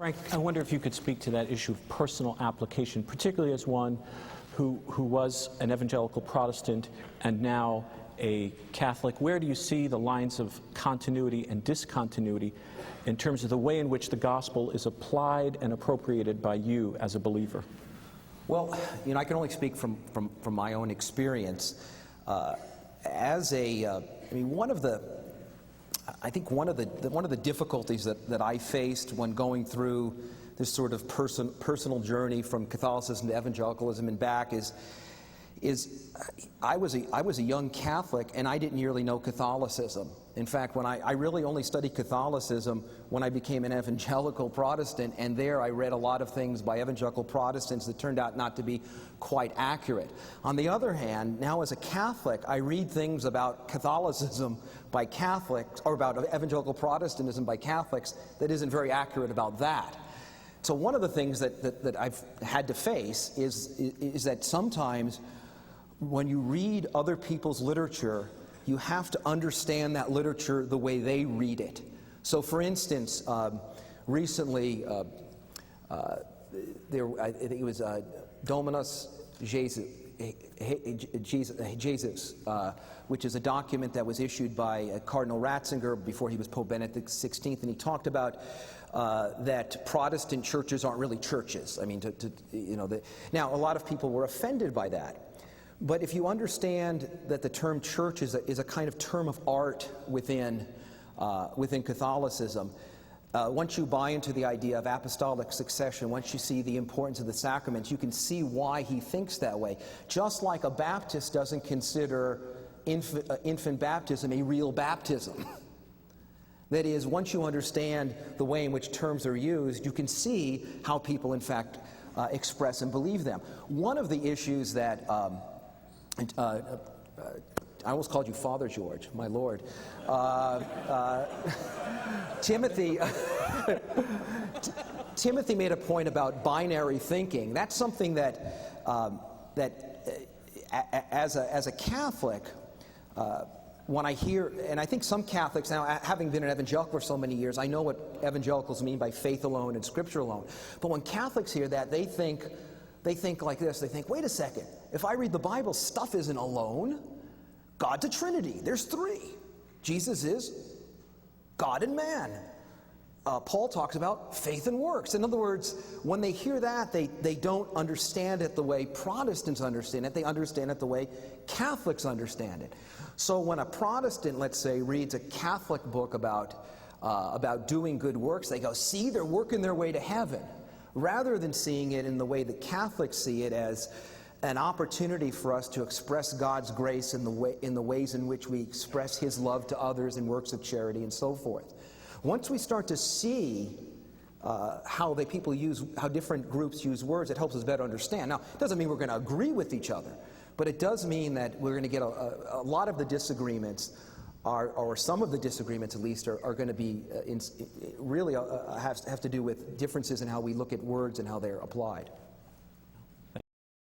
Frank, I wonder if you could speak to that issue of personal application, particularly as one who was an evangelical Protestant and now a Catholic. Where do you see the lines of continuity and discontinuity in terms of the way in which the gospel is applied and appropriated by you as a believer? Well, I can only speak from my own experience. One of the difficulties that I faced when going through this sort of personal journey from Catholicism to evangelicalism and back is I was a young Catholic, and I didn't really know Catholicism. In fact, when I really only studied Catholicism when I became an evangelical Protestant, and there I read a lot of things by evangelical Protestants that turned out not to be quite accurate. On the other hand, now as a Catholic, I read things about Catholicism by Catholics, or about evangelical Protestantism by Catholics, that isn't very accurate about that. So one of the things that I've had to face is that sometimes when you read other people's literature, you have to understand that literature the way they read it. So, for instance, recently, I think it was Dominus Jesus, which is a document that was issued by Cardinal Ratzinger before he was Pope Benedict XVI, and he talked about that Protestant churches aren't really churches. I mean, now a lot of people were offended by that. But if you understand that the term church is a kind of term of art within Catholicism, once you buy into the idea of apostolic succession, once you see the importance of the sacraments, you can see why he thinks that way. Just like a Baptist doesn't consider infant baptism a real baptism. That is, once you understand the way in which terms are used, you can see how people, in fact, express and believe them. One of the issues that I almost called you Father George, my Lord. Timothy made a point about binary thinking. That's something that as a Catholic, when I hear, and I think some Catholics, now having been an evangelical for so many years, I know what evangelicals mean by faith alone and Scripture alone. But when Catholics hear that, they think like this. They think, wait a second, if I read the Bible, stuff isn't alone. God's a Trinity. There's three. Jesus is God and man. Paul talks about faith and works. In other words, when they hear that, they don't understand it the way Protestants understand it. They understand it the way Catholics understand it. So when a Protestant, let's say, reads a Catholic book about doing good works, they go, see, they're working their way to heaven, rather than seeing it in the way that Catholics see it as an opportunity for us to express God's grace in the ways in which we express His love to others in works of charity and so forth. Once we start to see how different groups use words, it helps us better understand. Now, it doesn't mean we're going to agree with each other, but it does mean that we're going to get a lot of the disagreements, or some of the disagreements at least, are going to be really have to do with differences in how we look at words and how they're applied.